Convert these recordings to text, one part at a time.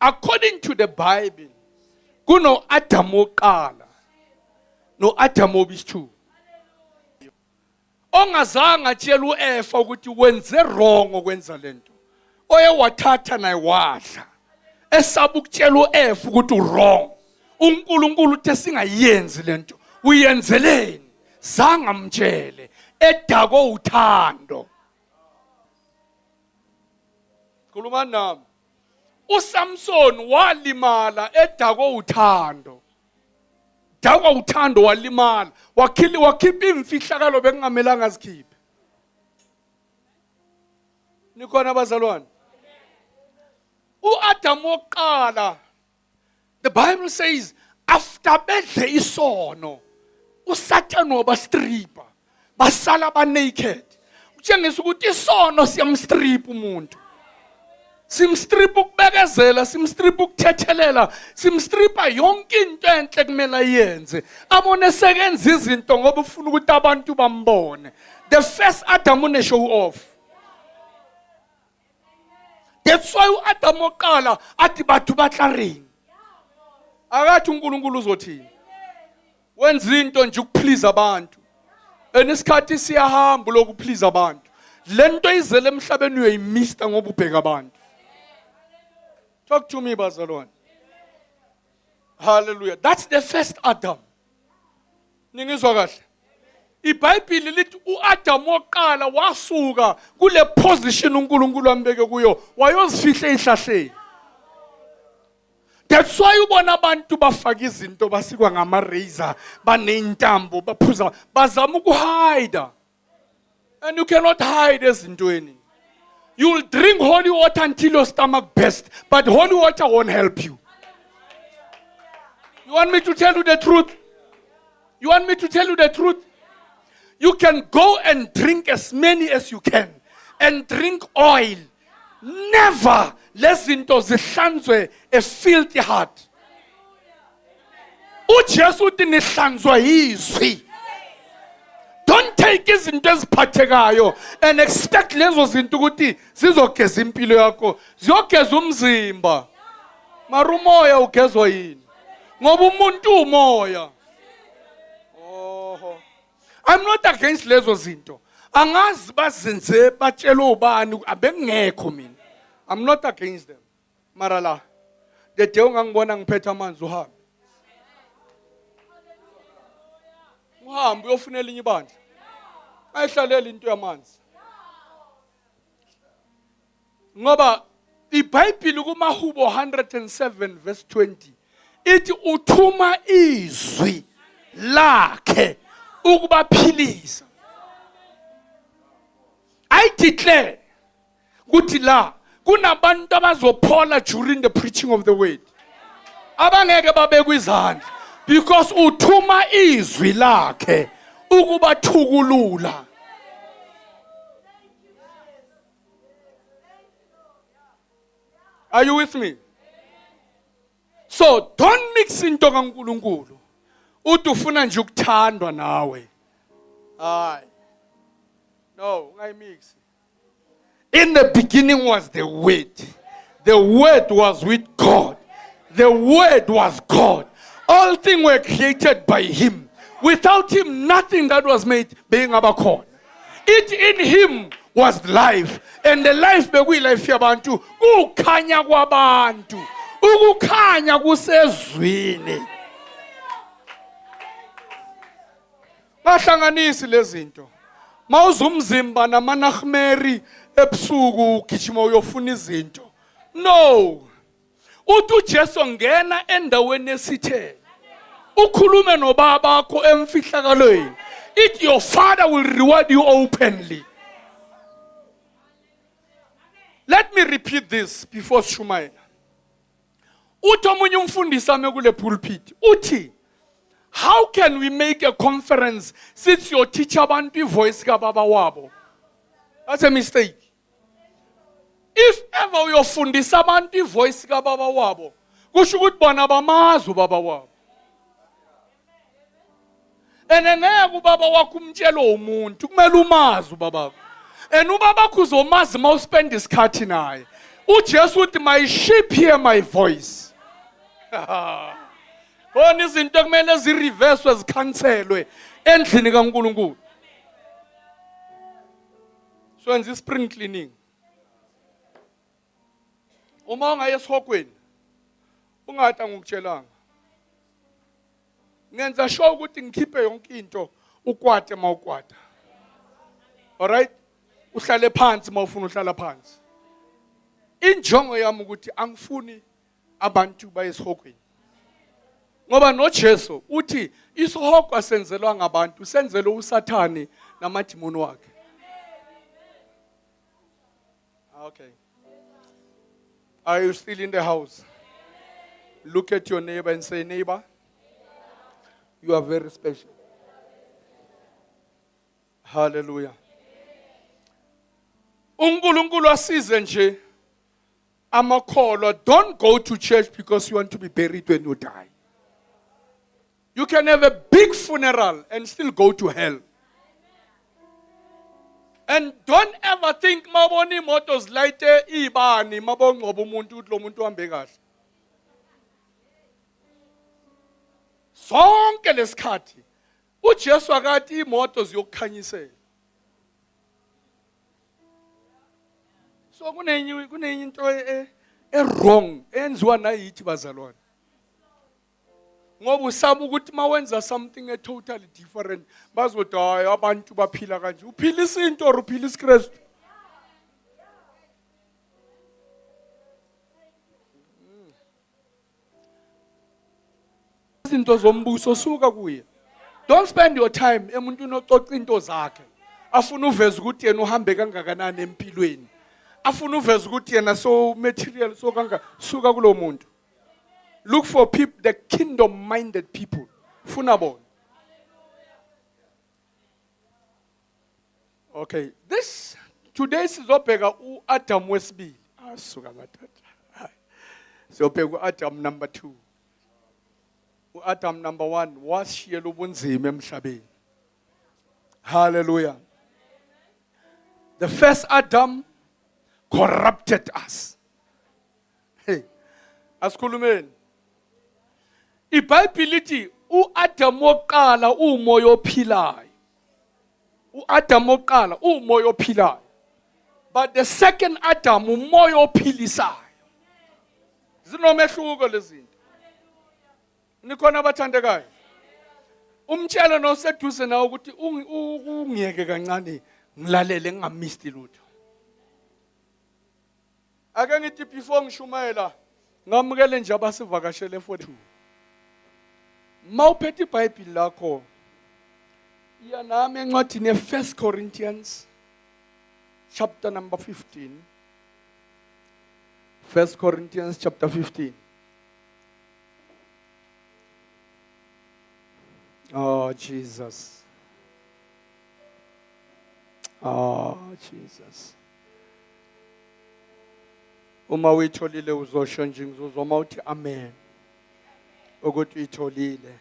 according to the Bible, kuno Adam wokuqala no Adam wobisi-2. Ongazange atshela uEva ukuthi wenze wrong okwenza lento. Oye wathatha naye wadla. Esaba ukutshela uEva ukuthi wrong. uNkulunkulu uthe singayenzi lento. Uyenzeleni? Zange amtshele. Edako uthando. Khuluma nami. uSamson walimala edako uthando. Dako uthando walimala. Wakhipha imfihlakalo bekungamelanga azikhiphe. Nikhona abazalwane? uAdam wokuqala, the Bible says, after bedle isono, uSatan wabastripa, basala ba naked. Utshengisa ukuthi isono siyamstrip umuntu. Simstrip ukubekezela, simstrip ukuthethelela, simstripa yonke into enhle kumele ayenze. Abone sekenza izinto ngoba ufuna ukuthi abantu bambone. The first Adam une show off. That's why uAdam wokuqala athi bathu batlareng. Akathi uNkulunkulu uzothini. Wenza into nje ukuplease abantu. Enesikhathi siyahamba lokuplease abantu. Lento izele emhlabeni uyayimista ngoba ubheka abantu. Talk to me, bazalwane. Hallelujah. That's the first Adam. Ningizwa kahle. iBhayibheli lithi uAdam wokuqala wasuka kule position uNkulunkulu ambeke kuyo wayozifihla ezihlahleni. That's why ubona abantu bafaka izinto basikwa ngama razor banentambo baphuza bazama ukuhide. And you cannot hide ezintweni. You will drink holy water until your stomach bursts, but holy water won't help you. You want me to tell you the truth? You want me to tell you the truth? You can go and drink as many as you can and drink oil. Never let into zihlanzwe a filthy heart. uJesu uthi nihlanzwa yizwi. Don't take izinto eziphathekayo and expect lezo zinto ukuthi zizogeza impilo yakho. Ziyogeza umzimba. Mara umoya ugezwa yini? Ngoba umuntu umoya. I'm not against lezo zinto. Angazi bazenze batshela ubani abengekho mina. I'm not against them. Mara la the day ungangibona ngiphethe amanzi uhambe. Uhambe uyofuna elinye ibandla. Ayihlalele into yamanzi. Ngoba iBhayibheli kumaHubo 107 verse 20 ithi uthuma izwi lakhe ukubaphilisa. I declare ukuthi la kunabantu abazophola during the preaching of the word. Abangeke babekwe izandla because uthuma izwi lakhe ukubathukulula. Are you with me? So don't mix into kaNkulunkulu. Uthi ufuna nje ukuthandwa nawe. Hayi. No, ungayimix. In the beginning was the Word. The Word was with God. The Word was God. All things were created by Him. Without Him, nothing that was made being abakhona. It in Him was life, and the life bekuyilife yabantu. Ukukhanya kwabantu. Ukukhanya kusezwini. Bahlanganisi lezinto. Mawuzumzimba namanahmeri ebusuku ugijima uyofuna izinto. No. Uthi uJesu ngena endaweni esithe. Ukhulume nobaba bakho emfihlakalweni. It your father will reward you openly. Let me repeat this before Shumaila. Uthi omunye umfundisi ame kule pulpit. Uthi, how can we make a conference since your teacher abantu voice ka baba wabo? That's a mistake. If ever uyofundisa abantu voice ka baba wabo, kusho ukuthi bona bamazi ubaba wabo. Ngeke ubaba wakho umtshela umuntu, kumele umazi ubaba. And ubaba wakho uzomazi mawuspend isikhathi naye. uJesu uthi my sheep hear my voice. Khona izinto kumele zireverse zikhanselwe endlini kaNkulunkulu. So wenza spring cleaning. Uma ungaye esihokweni ungata ngikutshelanga. Ngenza sure ukuthi ngikhiphe yonke into ukwate mawukwata. Alright? Uhlale phansi mawufuna uhlala phansi. Injongo yami ukuthi angifuni abantu bayesihokweni. Ngoba noJesu uthi isihoko asenzelwa ngabantu senzelwe uSathane namadimoni wakhe. Okay. Are you still in the house? Look at your neighbor and say, neighbor, you are very special. Hallelujah. uNkulunkulu asize nje amakholwa. Don't go to church because you want to be buried when you die. You can have a big funeral and still go to hell. And don't ever think maboni motos lighte ibani mabongcoba umuntu uthi lo muntu uhambe kahle. Sonke lesikhathi uJesu akathi imoto ziyokukhanyisela. So kunenye into wrong enziwa nayithi bazalwane. Ngoba usaba ukuthi mawenza something totally different bazothi hayi abantu baphila kanje. Uphila isinto or uphila isiKristu? Izinto zombuso suka kuye. Don't spend your time emuntwini ococa into zakhe. Afuna uveza ukuthi yena uhambe kangakanani empilweni. Afuna uveza ukuthi yena so material so kanga suka kulo muntu. Look for people, the kingdom-minded people. Funa bona. Okay, today sizobheka uAdam wesibili. Asuka mathatha. Sizobheka uAdam number 2. uAdam number 1 wasishiyela ubunzima emhlabeni. Hallelujah. The first Adam corrupted us. Hey, asikhulumeni. iBhayibheli lithi uAdam wokuqala umoya ophilayo. uAdam wokuqala umoya ophilayo. But the second Adam umoya ophilisayo. Zinomehluko lezi zinto. Nikhona abathandekayo. Umtshela noseduze nawe ukuthi ungiyeke kancane ngilalele ngingamisti lutho. Ake ngithi before ngishumayela ngamukele nje abasivakashele 42. Mawuphethe iBhayibheli lakho iya nami encwadini ye1 Corinthians chapter number 15. 1 Corinthians chapter 15. Oh Jesus. Oh Jesus. Uma uyitholile uzosho nje ngizozoma uthi amen. Ukuthi uyitholile.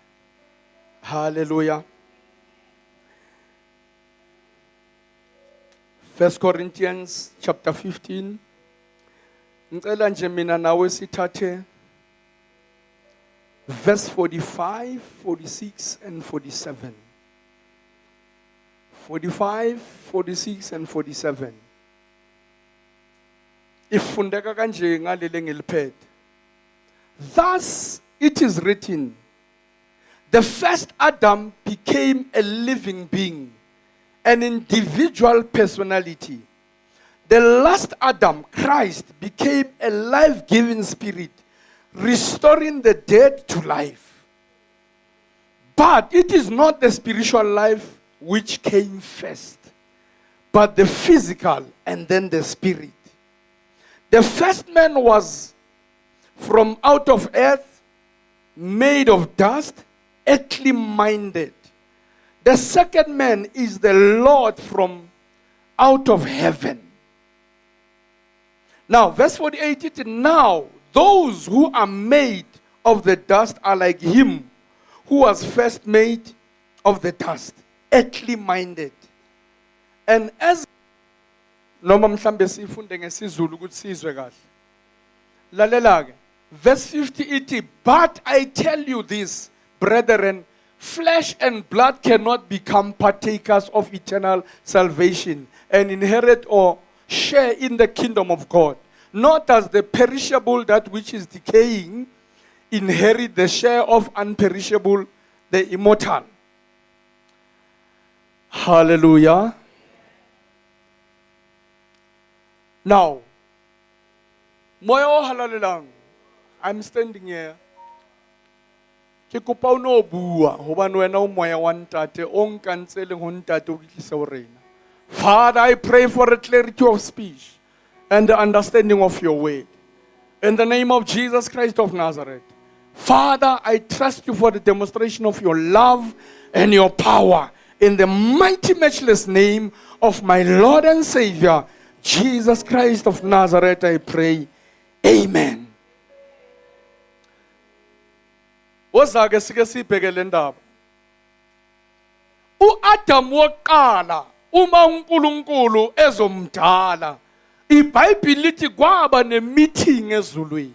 Hallelujah. 1 Corinthians chapter 15. Ngicela nje mina nawe sithathe verse 45, 46 and 47. 45, 46 and 47. Ifundeka kanje ngalele ngiliphethe. Thus it is written, the first Adam became a living being, an individual personality. The last Adam, Christ, became a life-giving spirit, restoring the dead to life. But it is not the spiritual life which came first, but the physical and then the spirit. The first man was from out of earth, made of dust, earthly minded. The second man is the Lord from out of heaven. Now, verse 48, it now those who are made of the dust are like him who was first made of the dust, earthly minded. And as noma mhlambe sifunde ngesizulu ukuthi sizwe kahle. Lalela ke. Verse 50 iti, but I tell you this, brethren, flesh and blood cannot become partakers of eternal salvation and inherit or share in the kingdom of God. Nor does the perishable, that which is decaying, inherit the share of unperishable, the immortal. Hallelujah. Now, moyo halalelang. I'm standing here. Ke kopa o no bua hobane wena o moya wa ntate o nkantseleng ho ntate o tlisa ho rena. Father, I pray for a clarity of speech and the understanding of your word. In the name of Jesus Christ of Nazareth. Father, I trust you for the demonstration of your love and your power. In the mighty, matchless name of my Lord and Savior, Jesus Christ of Nazareth, I pray. Amen. Wozake sike sibheke le ndaba. uAdam woqala uma uNkulunkulu ezomdala, iBhayibheli lithi kwaba nemeeting ezulwini.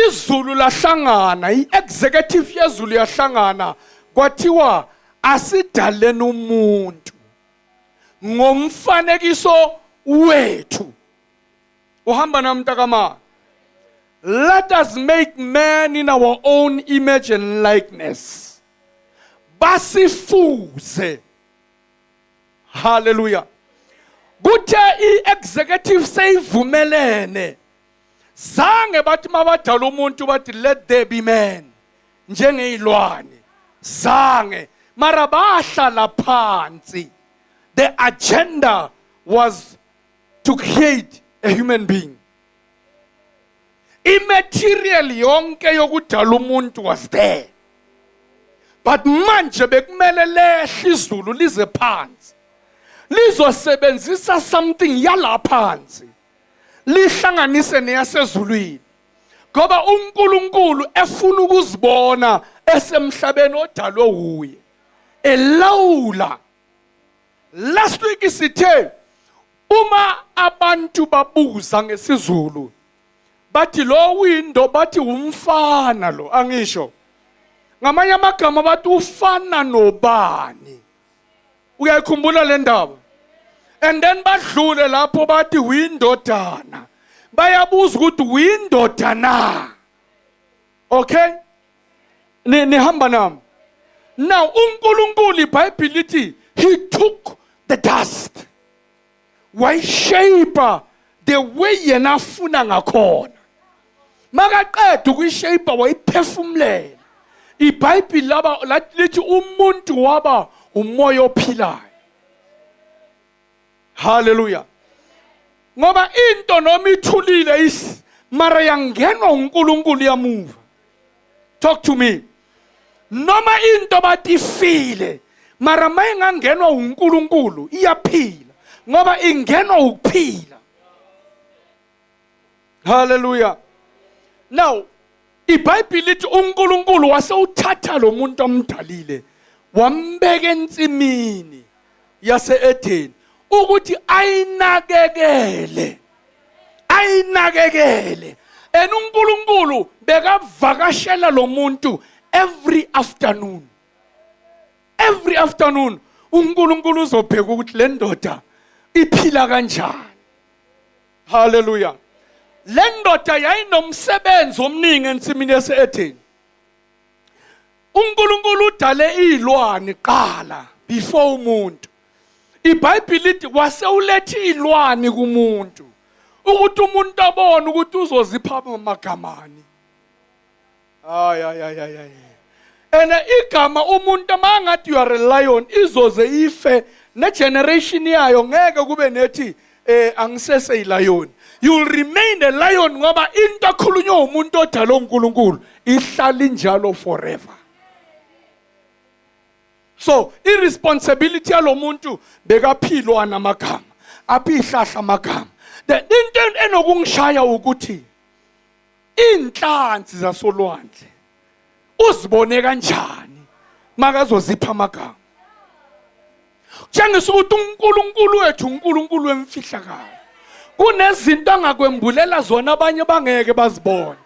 Izulu lahlangana, iexecutive yezulu yahlangana, kwathiwa asidaleni umuntu ngomfanekiso wethu. Uhamba nami mntakama. Let us make man in our own image and likeness. Basifuze. Hallelujah. Kuthe i-executive seyivumelene. Zange bathi mabadala umuntu bathi let there be man. Njengeyilwane. Zange. Mara bahlala phansi. The agenda was to create a human being. Immaterial yonke yokudala umuntu was there. But manje bekumele lehle izulu lize phansi. Lizosebenzisa something yala phansi. Lihlanganise neyasezulwini. Ngoba uNkulunkulu efuna ukuzibona esemhlabeni odalwe uye. Elawula. Last week sithe uma abantu babuza ngesizulu bathi lo window bathi umfana lo, angisho ngamanye amagama bathi ufana nobani. Uyayikhumbula le ndaba? And then badlule lapho bathi windodana. Bayabuza ukuthi windodana. Okay? Nihamba nami. Now uNkulunkulu iBhayibheli lithi he took the dust. Wayishape the way yena afuna ngakhona. Makaqeda ukuyishape wayiphefumulela. iBhayibheli lithi umuntu waba umoya ophilayo. Hallelujah. Ngoba into noma ithulile mara yangenwa uNkulunkulu yamuva. Talk to me. Noma into bathi ifile mara mayingangenwa uNkulunkulu iyaphila ngoba ingenwa ukuphila. Hallelujah. Now iBhayibheli lithi uNkulunkulu wasewuthatha lo muntu omdalile wambeka entsimini yase-Edeni ukuthi ayinakekele. And uNkulunkulu bekavakashela lo muntu every afternoon. Every afternoon uNkulunkulu uzobheka ukuthi le ndoda iphila kanjani. Hallelujah. Le ndoda yayinomsebenzi omningi entsimini yase-Edeni. uNkulunkulu udale izilwane qala before umuntu. iBhayibheli lithi wasewuletha izilwane kumuntu ukuthi umuntu abone ukuthi uzozipha amagamani. And igama umuntu mangathi you are a lion izoze ife ne generation yayo ngeke kube nethi angisese lion. You will remain a lion ngoba into akhulunywa umuntu odala uNkulunkulu ihlala injalo forever. So irresponsibility yalomuntu bekaphilwa namagama aphihlahla amagama. The into enokungishaya ukuthi inhlanzi zasolwandle uzibone kanjani makazozipha amagama. Njengisukuthi uNkulunkulu wethu uNkulunkulu wemfihlakalo. kunezinto angakwembulela zona abanye bangeke bazibone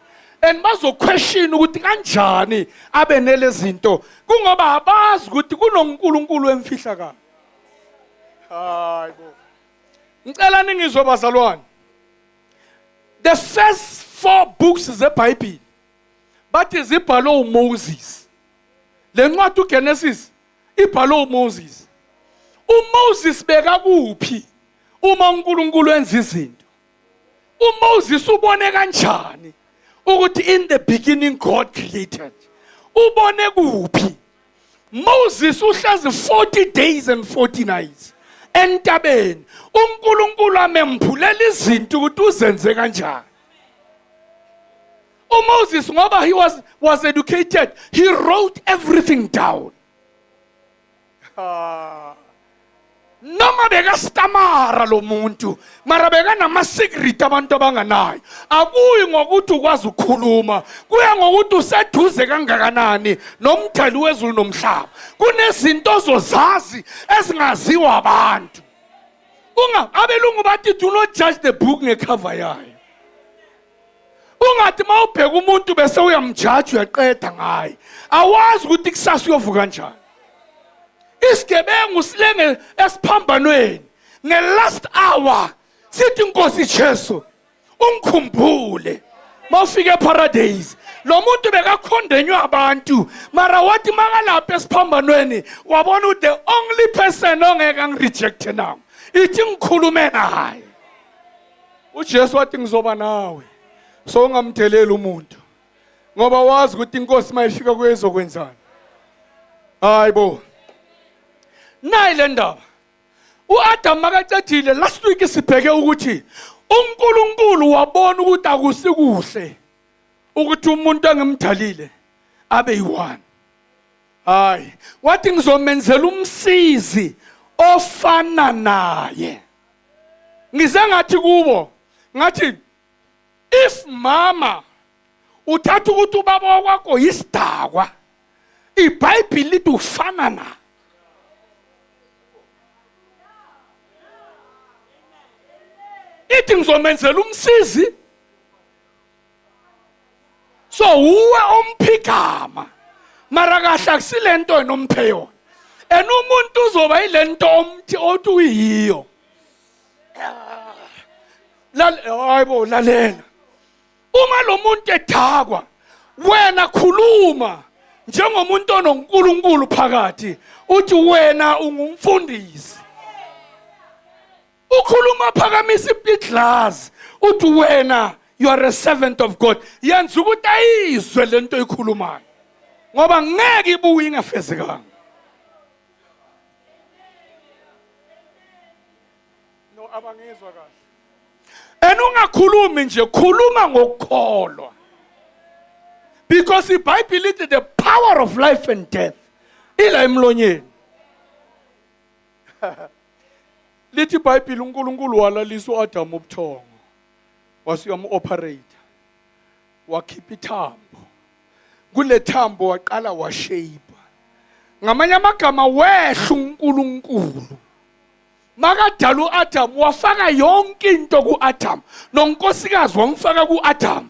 and bazoquestion ukuthi kanjani abe nelezinto kungoba abazi ukuthi kunoNkulunkulu emfihlakalo. Hayibo. Ngicela ningizwe bazalwane. The first 4 books zeBhayibheli bathi zibhalwe uMoses. Le ncwadi uGenesis ibhalwe uMoses. uMoses beka kuphi uma uNkulunkulu enza izinto? uMoses ubone kanjani ukuthi in the beginning God created? Ubone kuphi? Moses uhlezi 40 days and 40 nights entabeni uNkulunkulu amemphulela izinto ukuthi uzenze kanjani. uMoses ngoba he was educated, he wrote everything down. Noma beka stamara lo muntu mara beka nama secret abantu abanganayo. Akuyi ngokuthi ukwazi ukukhuluma, kuya ngokuthi useduze kangakanani nomthali wezulu nomhlaba. Kunezinto ozozazi ezingaziwa abantu. Abelungu bathi do not judge the book ngecover yayo. Ungathi mawubheka umuntu bese uyamjudge uyaqeda ngaye. Awazi ukuthi kusasa uyovuka kanjani. Isigebengu silenge esiphambanweni ngelast hour sithi Nkosi Jesu ungikhumbule mawufike eparadise. Lo muntu bekakhondenywa abantu mara wathi makalapha esiphambanweni wabona ukuthi the only person ongeke ngireject now ithi ngikhulume naye. uJesu wathi ngizoba nawe so ungamthelela umuntu ngoba wazi ukuthi inkosi mayifika kuyezokwenzana. Hayibo. Nayi le ndaba uAdam makacethile last week sibheke ukuthi uNkulunkulu wabona ukuthi akusikuhle ukuthi umuntu angimdalile abe yi1. Hayi wathi ngizomenzela umsizi ofana naye. Ngize ngathi kubo ngathi if mama uthatha ukuthi ubaba wakho yisidakwa iBhayibheli lithi ufana naye. Ithi ngizomenzela umsizi so uwe omphigama mara kahle akusilento enomphe yona umuntu uzoba ilento omthi othi uyiyo. Hayibo lalela uma lo muntu edakwa wena khuluma njengomuntu onoNkulunkulu phakathi uthi wena ungumfundisi. Ukhuluma phakamisa iglass uthi wena you are a servant of God. Yenza ukuthi ayizwe lento ekhulumayo ngoba ngeke ibuye ingafezekanga. No abangizwa kahle. Ungakhulumi nje khuluma ngokukholwa. Because iBhayibheli lithi the power of life and death ila emlonyeni. Lithi iBhayibheli uNkulunkulu walalisa uAdam ubuthongo wasiyam-operate wakhipha ithambo. Kule thambo waqala washape. Ngamanye amagama wehla uNkulunkulu makadala uAdam wafaka yonke into kuAdam nonkosikazi wamfaka kuAdam.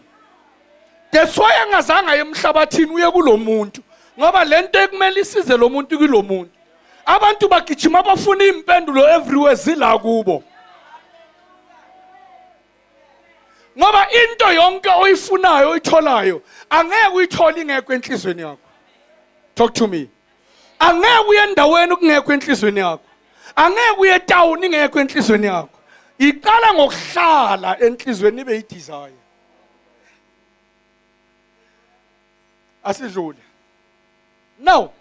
That's why angazange emhlabathini uye kulomuntu ngoba lento ekumele isize lo muntu kulomuntu. Abantu bagijima bafuna impendulo everywhere zila kubo. Ngoba into yonke oyifunayo oyitholayo angeke uyithole ingekho enhlizweni yakho. Talk to me. Angeke uye endaweni kungekho enhlizweni yakho. Angeke uye town ingekho enhlizweni yakho. Iqala ngokuhlala enhlizweni ibe yidesire. Asidlule. Now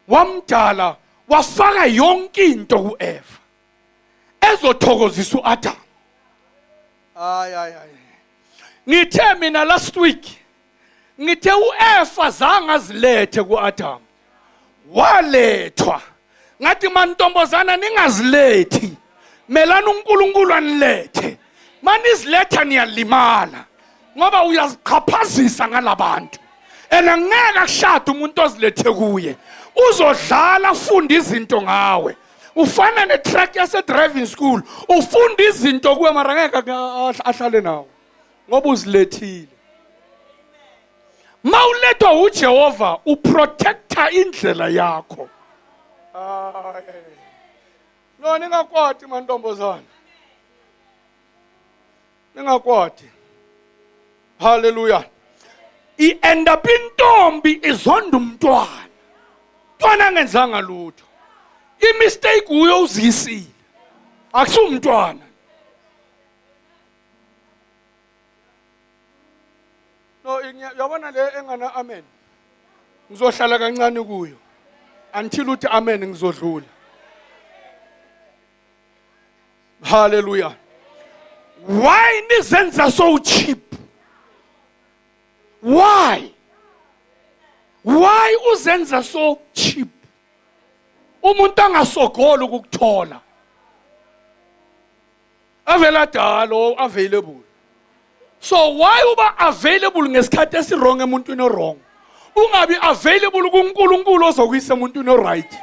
wamdala wafaka yonke into kuEva ezothokozisa uAdam. Ngithe mina last week ngithe uEva zange azilethe kuAdam. Walethwa. Ngathi mantombazana ningazilethi. Melana uNkulunkulu anilethe. Maniziletha niyalimala. Ngoba uyaziqhaphazisa ngalabantu. Angeke akushade umuntu ozilethe kuye. Uzodlala funda izinto ngawe. ufana netruck yase driving school ufunda izinto kuwe mara ngeke ahlale nawo ngoba uzilethile. Mawulethwa uJehova uprotecta indlela yakho. No, ningakwati mantombazana. Ningakwati. Hallelujah. I-end up intombi izonda umntwana. Umntwana angenzanga lutho. I-mistake uyo uzisile. Akusumntwana. No, yabona le engana amen. Ngizohlala kancane kuyo. Until uthi amen ngizodlula. Hallelujah. Why nizenza so cheap? Why? Why uzenza so cheap? Umuntu angasogoli ukukuthola. Avela dalo available. So why uba available ngesikhathi esirong emuntwini orong? Ungabi available kuNkulunkulu ozokuyisa emuntwini oright.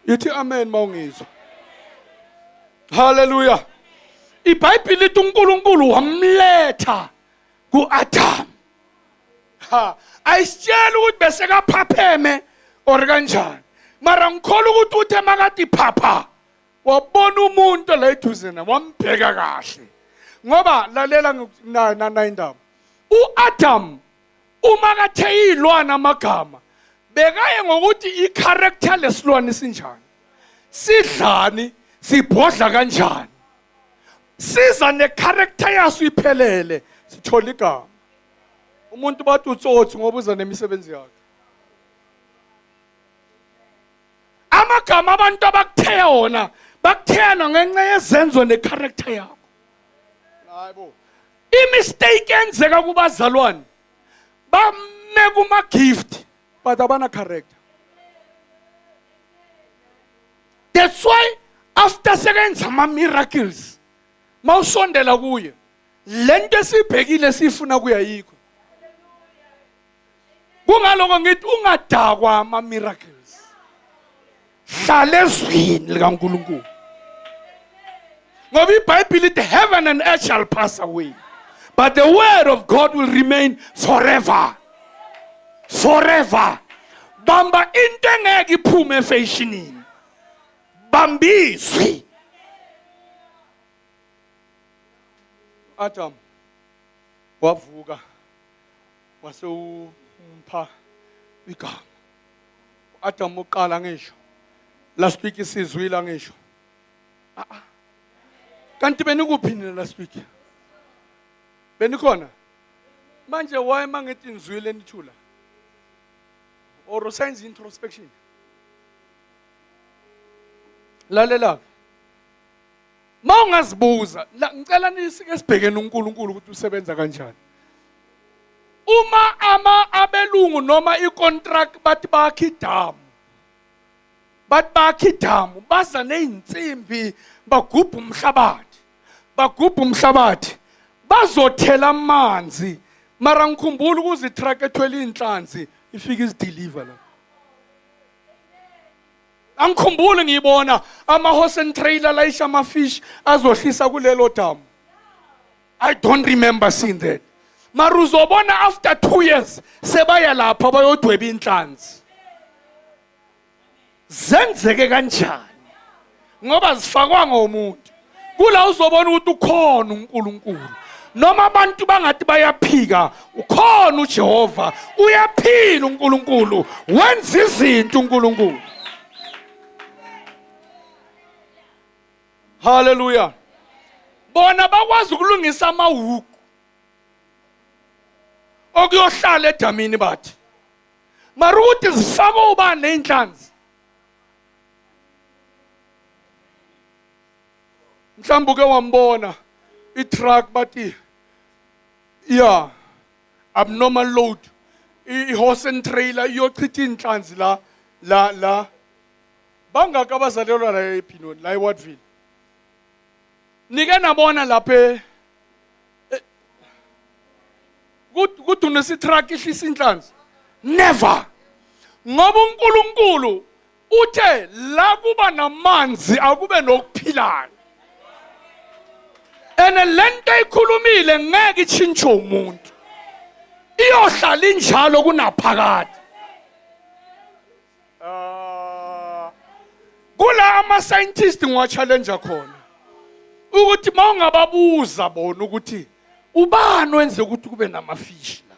Yithi amen mawungizwa. Hallelujah. iBhayibheli lithi uNkulunkulu wamletha kuAdam. Ayisitshela ukuthi bese kaphapheme or kanjani. Mara ngikholwa ukuthi uthe makati phapha wabona umuntu la eduzena wambheka kahle. Ngoba lalela na indaba. uAdam uma kathe ilwana amagama bekaye ngokuthi i-character lesilwane sinjani. Sidlani, sibhodla kanjani. Siza ne-character yaso iphelele, sithola igama. Umuntu bathi utsotsi ngoba uza nemisebenzi yakhe. Amagama abantu abakutheya wona, bakutheyana ngenxa yezenzo ne-character yakho. Hayibo. I-mistake enzeka kubazalwane. Bameka uma-gift, but abana character. That's why after sekenza ama-miracles, mawusondela kuye, lento esibhekile sifuna kuya yikho. Kungaloko ngithi ungadakwa ama-miracles. Hlala ezwini likaNkulunkulu. Ngoba iBhayibheli lithi heaven and earth shall pass away, but the word of God will remain forever. Forever. Bamba into engeke iphume efashionini. Bambizwi. Adam wavuka wase umpha igama. Adam uqala ngisho. Last week isizwile ngisho. Kanti benikuphi nina last week? Benikhona? Manje why mangithi nizwile nithula? Or science introspection? Lalela. Mawungazibuza, ngicela nisike sibhekene uNkulunkulu ukuthi usebenza kanjani. Uma abelungu noma icontract bathi bakhe idamu. Bathi bakhe idamu, baza nezinsimbi, bagubha umhlabathi. Bagubha umhlabathi. Bazothela amanzi. Mara ngikhumbula ukuze itruck ethwele inhlanzi ifike izideliver la. Angikhumbule ngiyibona ama-horse and trailer layisha ama-fish azohlisa kulelo damu. I don't remember seeing that. Mara uzobona after 2 years sebaya lapha bayodweba inhlanzi. Zenzeke kanjani? Ngoba zifakwa ngomuntu. Kula uzobona ukuthi ukhona uNkulunkulu. Noma abantu bangathi bayaphika, ukhona uJehova, uyaphila uNkulunkulu, wenza izinto uNkulunkulu. Hallelujah. Bona bakwazi ukulungisa amahuku okuyohlala edamini bathi. Mara ukuthi zifaka ubani neinhlanzi. Mhlawumbe uke wambona i-truck bathi yeah, abnormal load, i-horse and trailer iyochitha inhlanzi la. Bangaka abazalelwa la ePinoni, la eWatville. Nike nabona lapha kuthi unesitruck ihlisa inhlanzi. Never. Ngoba uNkulunkulu uthe la kuba namanzi akube nokuphilayo. Ene lento eyikhulumile ngeke itshintshe umuntu. Iyohlala injalo kunaphakade. Kula ama-scientist ngiwa-challenge khona ukuthi mawungababuza bona ukuthi ubani wenze ukuthi kube namafishi la,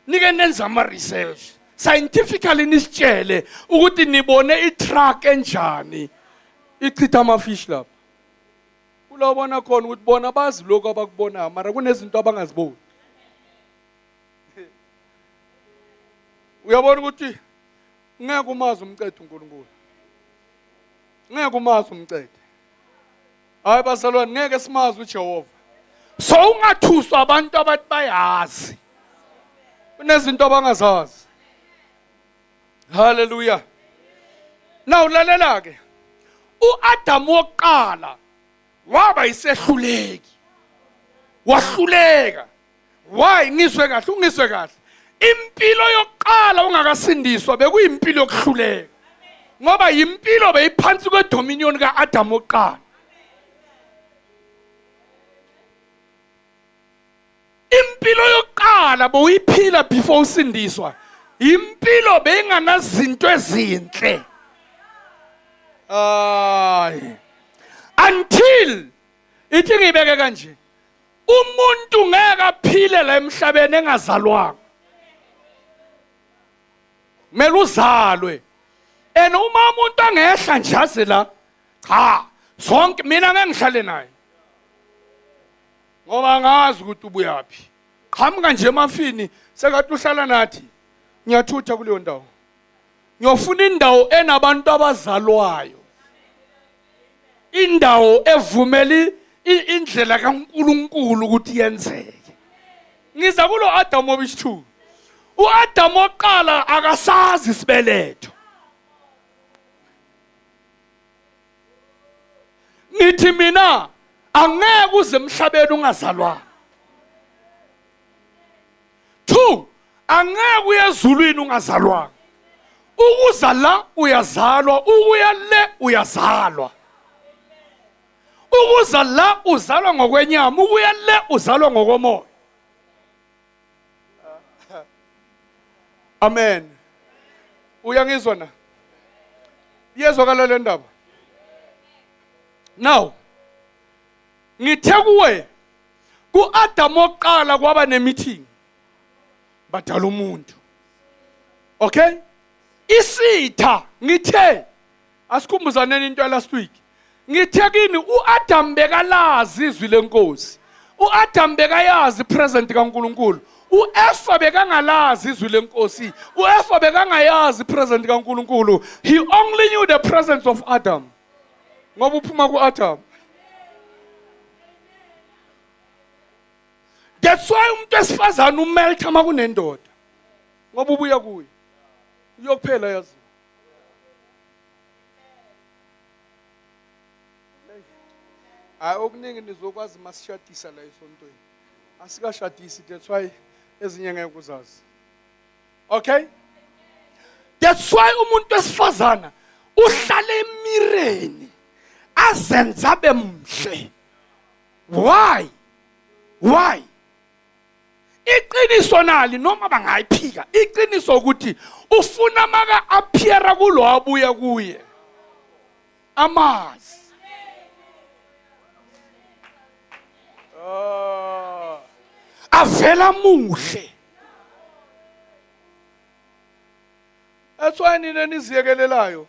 nike nenza ama-research scientifically nisitshele ukuthi nibone i-truck enjani ichitha amafishi lapha. Kulabona khona ukuthi bona bazi lokho abakubonayo mara kunezinto abangaziboni. Uyabona ukuthi ngeke umazi umcethe uNkulunkulu. Ngeke umazi umcethe. Hayi bazalwane, ngeke simazi uJehova. So ungathuswa abantu abathi bayazi. Kunezinto abangazazi. Hallelujah. Now lalela ke. uAdam wokuqala waba yisehluleki. Wahluleka. Why ngizwe kahle, ungizwe kahle. Impilo yokuqala ungakasindiswa bekuyimpilo yokuhluleka. Ngoba impilo beyiphansi kwedominion kaAdam wokuqala. Impilo yokuqala boyiphila before usindiswa. Impilo beyinganazinto ezinhle. Until ithi ngibeke kanje. Umuntu ngeke aphile la emhlabeni engazalwanga. Kumele uzalwe. And uma umuntu angehla njaze la, cha, sonke mina ngeke ngihlale naye. Ngoba ngazi ukuthi ubuyaphi. Qhamuka nje emafini sekathi uhlala nathi. Ngiyathutha kuleyo ndawo. Ngiyofuna indawo enabantu abazalwayo. Indawo evumeli indlela kaNkulunkulu ukuthi yenzeke. Ngiza kulo Adam obisithu. uAdam oqala akasazi isibeletho. Nithi mina angeke uze emhlabeni ungazalwa. 2, angeke uye ezulwini ungazalwa. Ukuza la uyazalwa, ukuya le uyazalwa. Ukuza la uzalwa ngokwenyama, ukuya le uzalwa ngokomoya. Amen. Uyangizwa na? Yezwakala le ndaba. Now, ngithe kuwe kuAdam oqala kwaba nemeeting badala umuntu. Okay? Isitha ngithe asikhumbuzaneni into last week. Ngithe kini uAdam bekalazi izwi lenkosi. uAdam bekayazi present kaNkulunkulu. uEva bekangalazi izwi lenkosi. uEva bekangayazi present kaNkulunkulu. He only knew the presence of Adam. Ngoba uphuma kuAdam. That's why umuntu esifazana umeltha makunendoda. Ngoba ubuya kuye. Uyokuphela yazi. Hayi okuningi nizokwazi masishadisa la esontweni. Asikashadisi, that's why ezinye ngeke uzazi. Okay? That's why umuntu esifazana uhlala emireni azenza bemhle. Why? Why? Iqiniso nali noma bangayiphika. Iqiniso ukuthi ufuna maka appear kulo abuya kuye. Amazi. Avela muhle. That's why nina niziyekelelayo.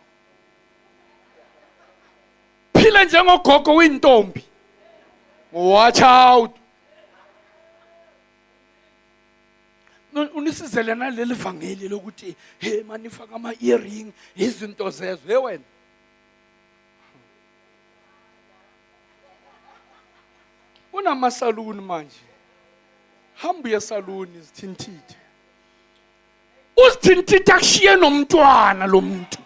Phila njengogogo wintombi. Watch out. Unisizele naleli vangeli lokuthi hey manifaka ama earring izinto zezwe wena. Unamasaluni manje. Hamba yesaluni izithintithe. Uzithintithe akushiye nomntwana lo muntu.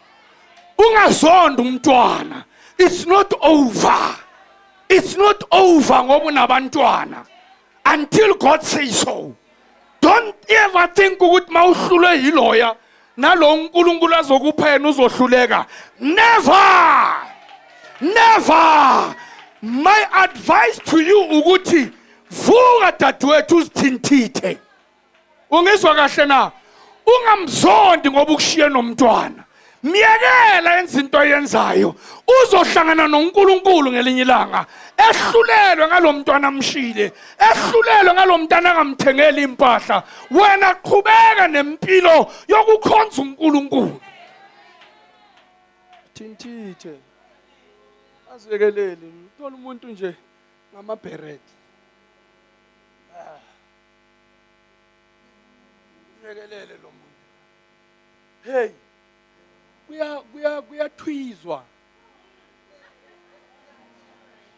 Ungazonda umntwana. It's not over. It's not over ngoba unabantwana until God says so. Don't ever think ukuthi mawuhlulwe yiloya nalo uNkulunkulu azokupha yena uzohluleka. Never. Never. My advice to you ukuthi vuka dadewethu uzithintithe. Ungizwa kahle na? Ungamzondi ngoba ukushiye nomntwana. Miyekela enza into yenzayo. Uzohlangana noNkulunkulu ngelinye ilanga. Ehlulelwe ngalomntwana amshile. Ehlulelwe ngalomntwana angamthengeli impahla. Wena qhubeka nempilo yokukhonza uNkulunkulu. Thintithe. Azekelele. Uthola umuntu nje ngamabhereti. Yekelele lo muntu. Hey. Kuyathwizwa.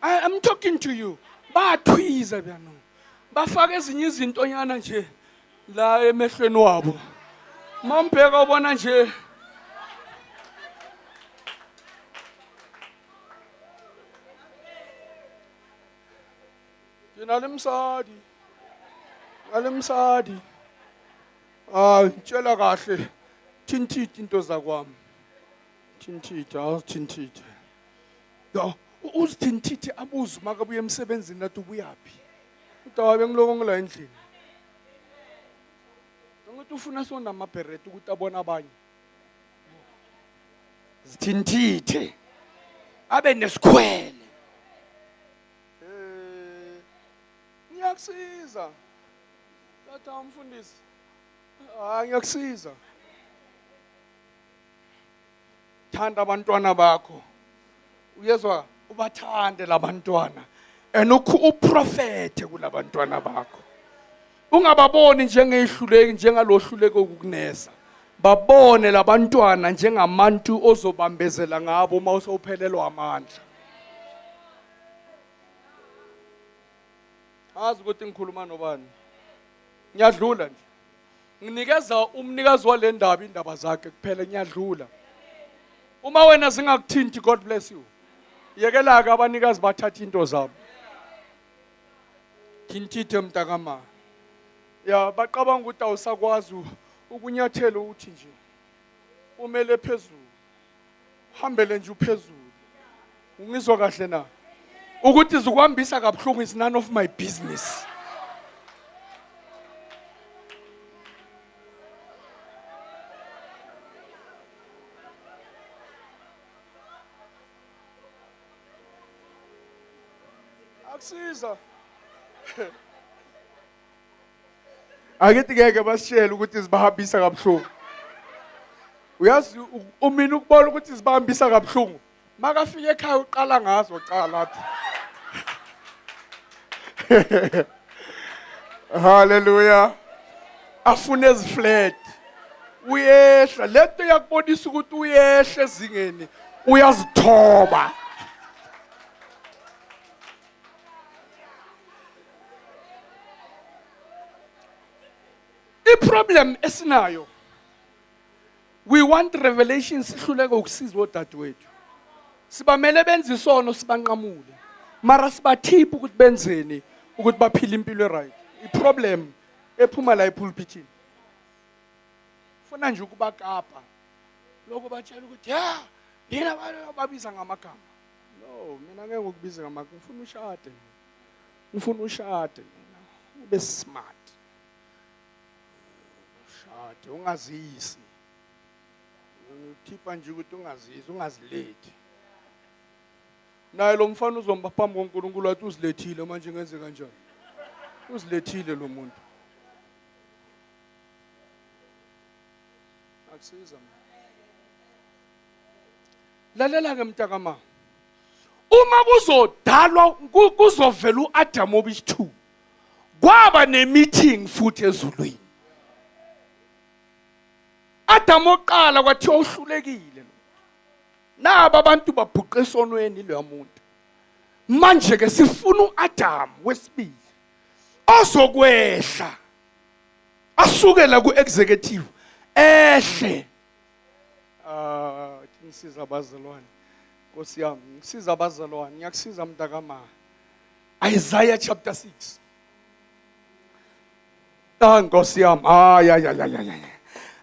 I'm talking to you. Bathwiza bano. Bafaka ezinye izintonyana nje la emehlweni wabo. Mambheka ubona nje Nalemsadi. Nalemsadi. Tshela kahle. Thintithe into zakwami. Thintithe, awuthintithe. Yo, uzithintithe abuze makabuye emsebenzini nathi ubuyaphi. Udawabe ngiloko ngila endlini. Ngokuthi ufuna sonda amabhereti ukuthi abone abanye. Zithintithe. Abe nesikhwele. Ngiyakusiza. Tata umfundisi. Ngiyakusiza. Thanda abantwana bakho. Uyezwa ubathande labantwana. Enokhu uprofete kulabantwana bakho. Ungababoni njengehluleki njengalohluleko ukukunesa. Babone labantwana njengabantu ozobambezela ngabo uma usophelelwa amandla. Azi ukuthi ngikhuluma nobani. Ngiyadlula nje. Nginikeza umnikazi wale ndaba indaba zakhe kuphela ngiyadlula. Uma wena zingakuthinti, God bless you. Yekela ke abanikazi bathatha into zabo. Thintithe mntakama. Ya baqabanga ukuthi awusakwazi ukunyathela uthi nje. Umele phezulu. Hambele nje uphezulu. Ungizwa kahle na? Ukuthi zikwambisa kabuhlungu is none of my business. Akusiza. Akithi ngeke basishela ukuthi sibahambisa kabuhlungu. Uyazi umina ukubona ukuthi sibahambisa kabuhlungu. Makafika ekhaya uqala ngazo cala athi. Hallelujah. Afune eziflat. Uyehla lento yakubonisa ukuthi uyehla ezingeni uyazithoba. Problem esinayo. We want revelation sihluleka ukusiza odadewethu. Sibamele benze isono sibanqamule. Mara sibathipha ukuthi benzeni ukuthi baphile impilo right. Iproblem ephuma la epulpitini. Funa nje ukubakapa. Lokho batshela ukuthi ya mina babiza ngamagama. No, mina ngeke ukubiza ngamagama. Ngifuna ushade. Ngifuna ushade mina. Ube smart. Ungazisi. Uthipha nje ukuthi ungazisi, ungazilethi. Naye lo mfana uzomba phambi koNkulunkulu wathi uzilethile manje ngenze kanjani? Uzilethile lo muntu. Akusiza mina. Lalela ke mntakama. Uma kuzodalwa kuzovela uAdam obi2. Kwaba nemeeting futhi ezulwini. Adam oqala kwathi ohlulekile. Naba abantu babhuqa esonweni lo muntu. Manje ke sifuna uAdam wesibili. Ozokwehla. Asukela kuexecutive ehle. Ngisiza abazalwane. Nkosi yami, ngisiza abazalwane, ngiyakusiza mntakama. Isaiah chapter 6. Nkosi yami, ya.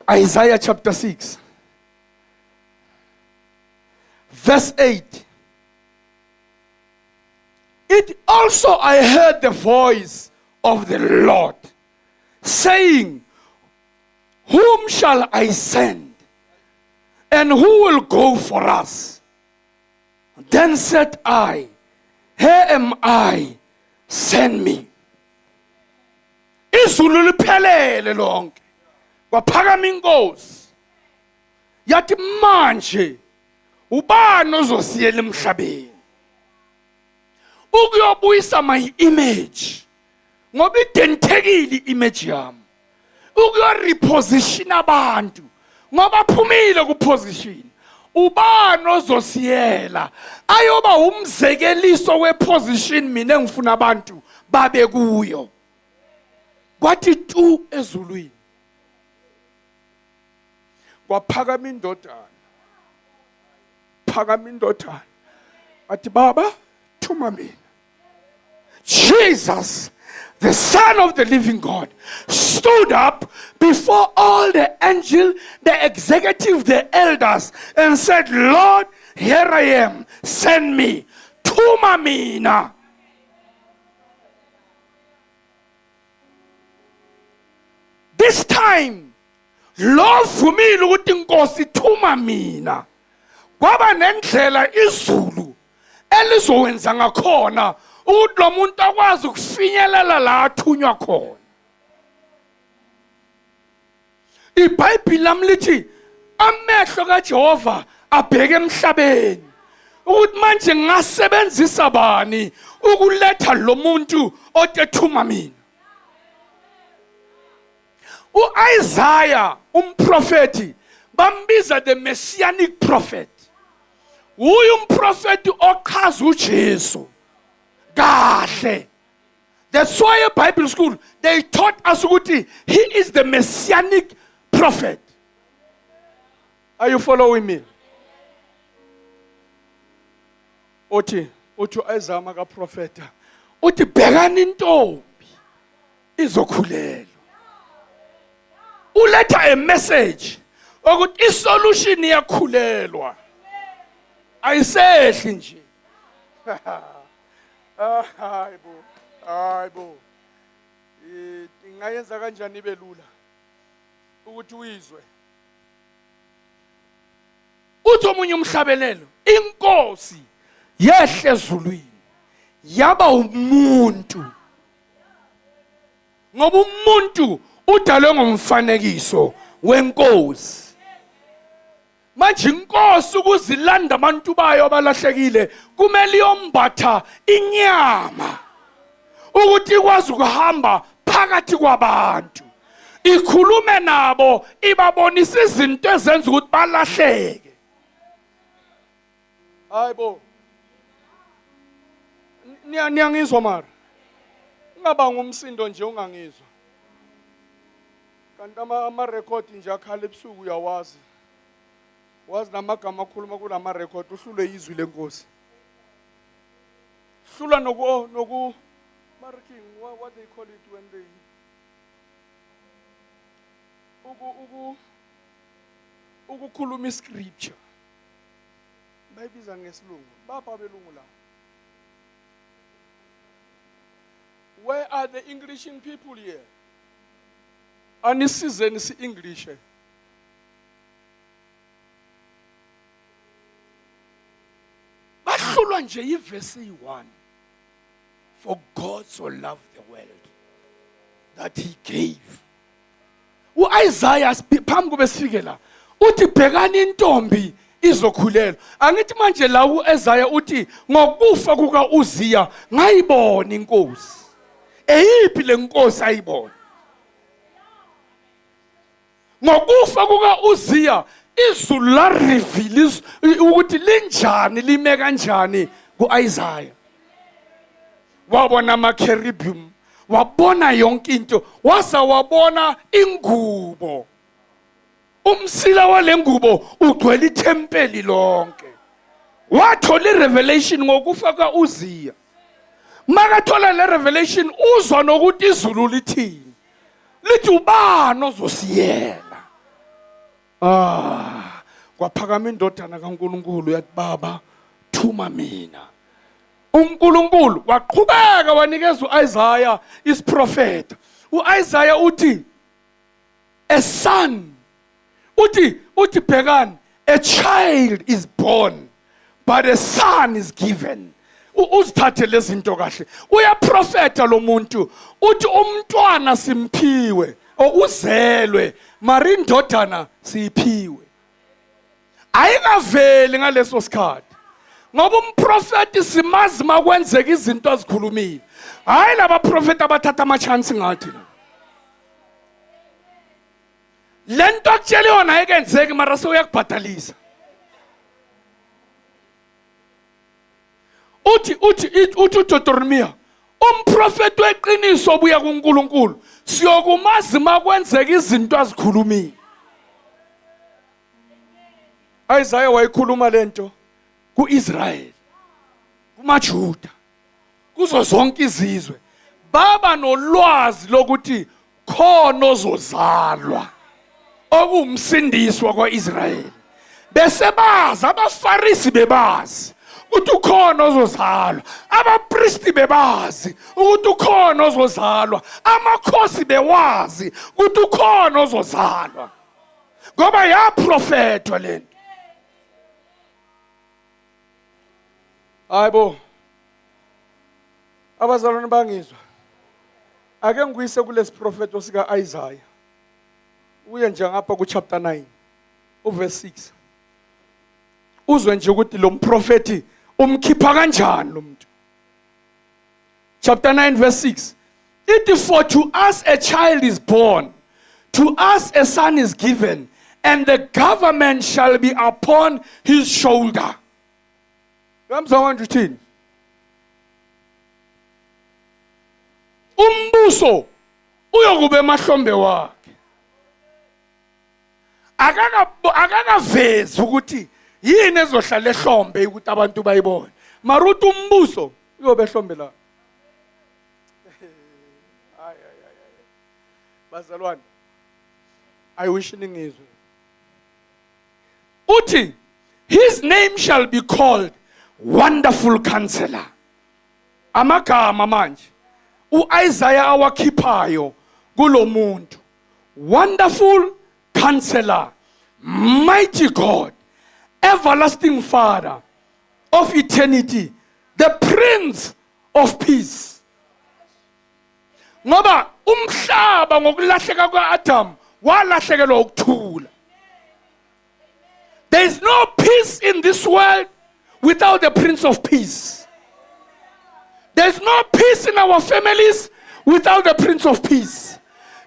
Isaiah chapter 6. Verse 8. It also I heard the voice of the Lord saying, whom shall I send? And who will go for us? Then said I, here am I, send me. Izulu liphelele lonke. Kwaphakama inkosi. Yathi manje ubani ozosiyela emhlabeni? Ukuyobuyisa my image. Ngoba identhekile image yami. Ukuyoreposition abantu. Ngoba phumile kuposition. Ubani ozosiyela ayoba umzekeliso weposition mina engifuna abantu babe kuyo. Kwathi tu ezulwini. Kwaphakama indodana. Phakama indodana. Athi baba thuma mina. Jesus, the Son of the living God, stood up before all the angels, the executive, the elders, and said, Lord, here I am, send me. Thuma mina. This time, Lord vumile ukuthi inkosi thuma mina. Kwaba nendlela izulu elizowenza ngakhona ukuthi lo muntu akwazi ukufinyelela la athunywa khona. iBhayibheli lami lithi amehlo kaJehova abheke emhlabeni ukuthi manje ngasebenzisa bani ukuletha lo muntu otethuma mina. uIsaiah umprofeti bambiza the messianic prophet. Uyu umprofeti ochaza uJesu kahle. That's why a Bible school they taught us ukuthi he is the messianic prophet. Are you following me? Uthi uIsaiah maka profeta uthi bhekani intombi izokhulelwa. Uletha a message ukuthi isolution iyakhulelwa. Ayisehli nje. Hayibo. Ingayenza kanjani ibe lula ukuthi uyizwe. Uthi omunye umhlabelelo inkosi yehle ezulwini yaba umuntu. Ngoba umuntu udalwe ngomfanekiso wenkosi. Manje inkosi ukuzilanda abantu bayo abalahlekile kumele iyombatha inyama ukuthi ikwazi ukuhamba phakathi kwabantu ikhulume nabo ibabonisa izinto ezenza ukuthi balahleke. Hayibo niyangizwa mara ngaba ngumsindo nje ungangizwa kanti ama record nje akhala ebusuku uyawazi. Was namagama akhuluma kulama record uhlule izwi lenkosi. Hlula noku marking what they call it when they ukukhuluma iscripture. Bayibiza ngesilungu. Bapha belungu la. Where are the English people here? Anisize nisi English. Bahlulwa nje iverse 1. For God so loved the world that he gave. uIsaiah phambi kube sifike la uthi bhekani intombi izokhulelwa. Angithi manje la uIsaiah uthi ngokufa kukaUziya ngayibona inkosi. Eyiphi lenkosi ayibona? Ngokufa kukaUziya izulu la reveal ukuthi linjani lime kanjani kuIsaiah. Wabona ama-cherubim, wabona yonke into, wasa wabona ingubo. Umsila wale ngubo ugcwele ithempeli lonke. Wathola irevelation ngokufa kaUziya. Makathola le revelation uzwa nokuthi izulu lithini. Lithi ubani ozosiyela. Kwaphakama indodana kaNkulunkulu yathi baba thuma mina. uNkulunkulu waqhubeka wanikeza uIsaiah isiprofeta. uIsaiah uthi a son, uthi bhekani, a child is born but a son is given. Uzithathe lezi zinto kahle. Uyaprofeta lo muntu uthi umntwana simphiwe uzelwe mara indodana siphiwe. Ayikaveli ngaleso sikhathi. Ngoba umprofeti simazi makwenzeka izinto azikhulumile. Hayi laba profeti abathatha ama chance ngathi. Lento akutshela yona ayikenzeki mara sewuyakubhadalisa. Uthi uDeuteronomy umprofeti weqiniso obuya kuNkulunkulu siyokumazi makwenzeka izinto azikhulumile. Isaiah wayikhuluma lento kuIsrael, kumaJuda, kuzo zonke izizwe. Baba nolwazi lokuthi khona ozozalwa okumsindiswa kwaIsrael. Bese bazi abaFarisi bebazi ukuthi ukhona ozozalwa, abapristi bebazi ukuthi ukhona ozozalwa, amakhosi bewazi ukuthi ukhona ozozalwa. Ngoba yaprofetwa lento. Hayibo. Abazalwane bangizwa. Ake ngiyise kulesi profeto sika Isaiah. Uye nje ngapha ku chapter 9 uverse 6. Uzwe nje ukuthi lo mprofeti umkhipha kanjani lo muntu. Chapter 9 verse 6. It is for to us a child is born, to us a son is given, and the government shall be upon his shoulder. Uthini? Umbuso uyokube emahlombe wakhe. Akakavezi ukuthi yini ezohlala ehlombe ukuthi abantu bayibone. Mara uthi umbuso uyobe ehlombe la. Bazalwane, I wish ningizwe. Uthi his name shall be called Wonderful Counselor. Amagama manje uIsaiah awakhiphayo kulo muntu. Wonderful Counselor, Mighty God, Everlasting Father of eternity, the Prince of Peace. Ngoba umhlaba ngokulahleka kwaAdam walahlekelwa ukuthula. There is no peace in this world without the Prince of Peace. There is no peace in our families without the Prince of Peace.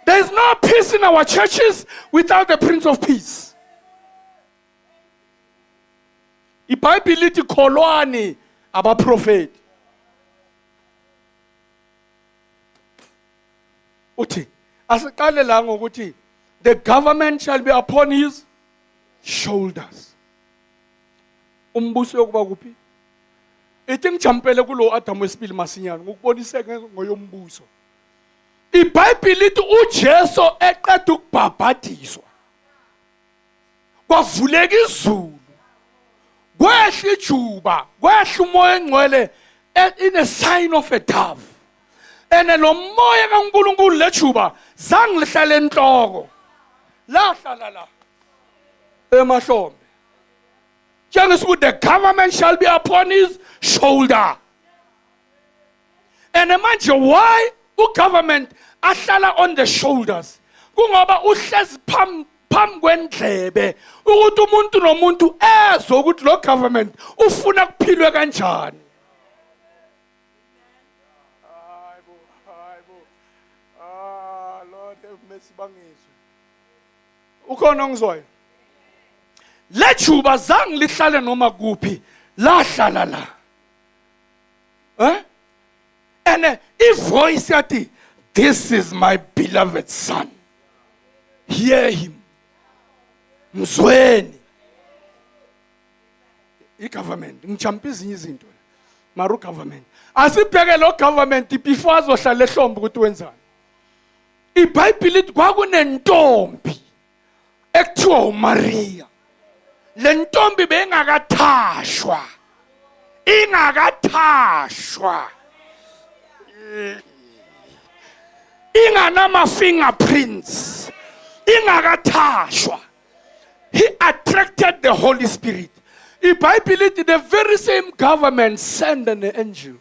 There is no peace in our churches without the Prince of Peace. iBhayibheli lithi kholwani abaprofeti. Uthi asiqale la ngokuthi the government shall be upon his shoulders. Umbuso yokuba kuphi? Ethi ngijampele kulo Adam wesibili masinyana ngokuboniseke ngoyombuso. iBhayibheli lithi uJesu eqeda ukubhabhadiswa kwavuleka izulu, kwehla ijuba, kwehla umoya engcwele in a sign of a dove. Ene lo moya kaNkulunkulu lejuba zange lihlale enhloko, lahlala la emahlombe. The government shall be upon his shoulder. And manje why government ahlala on the shoulders? Kungoba uhlezi phambi kwendlebe ukuthi umuntu nomuntu ezwe ukuthi lo government ufuna kuphilwe kanjani. Lord have mercy bangizwe. Ukhona ngizwayo? Lejuba zange lihlale noma kuphi, lahlala la. And voice yathi, this is my beloved son. Hear him. Mzweni. I-government, ngijampa ezinye izinto. Maru government. Asibheke lo government before azohlala ehlombe ukuthi wenzani. iBhayibheli lithi kwakunentombi ekuthiwa uMaria. Le ntombi bengakathashwa. Ingakathashwa. Inganama fingerprints. Ingakathashwa. He attracted the Holy Spirit. IBhayibheli lithi the very same government sent an angel.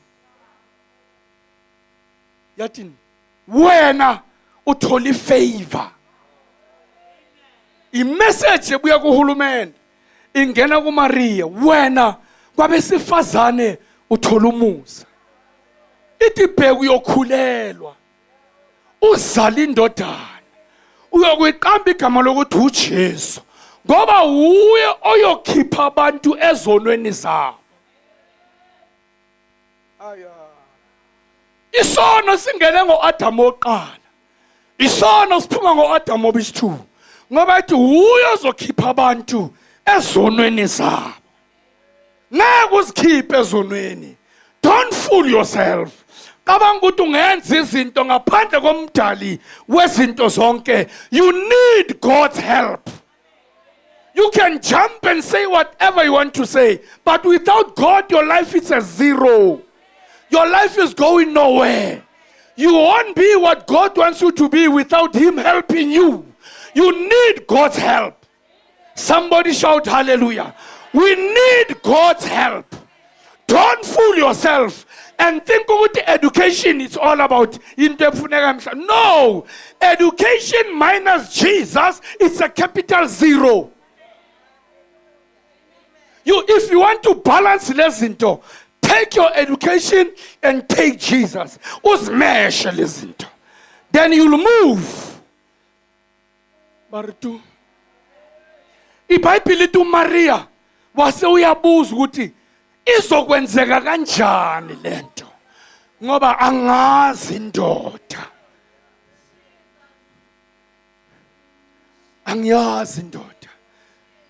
Yathini? Wena utholi favor. I-message ebuya kuhulumende ingena kuMaria. Wena kwabesifazane uthola umusa. Ithi bheka uyokhulelwa. Uzala indodana. Uyokuyiqamba igama lokuthi uJesu. Ngoba uye oyokhipha abantu ezonweni zabo. Isono singene ngoAdam oqala. Isono siphuma ngoAdam obisi-2. Ngoba ethi uye ozokhipha abantu ezonweni zabo. Ngeke uzikhiphe ezonweni. Don't fool yourself. Cabanga ukuthi ungenza izinto ngaphandle komdali wezinto zonke. You need God's help. You can jump and say whatever you want to say, but without God, your life is a zero. Your life is going nowhere. You won't be what God wants you to be without Him helping you. You need God's help. Somebody shout hallelujah. We need God's help. Don't fool yourself and think about education is all about. No. Education minus Jesus is a capital zero. If you want to balance lezinto, take your education and take Jesus. Usmesh lezinto. Then you'll move. Baritu. IBhayibheli lithi uMaria wase uyabuza ukuthi izokwenzeka kanjani lento ngoba angazi indoda. Angiyazi indoda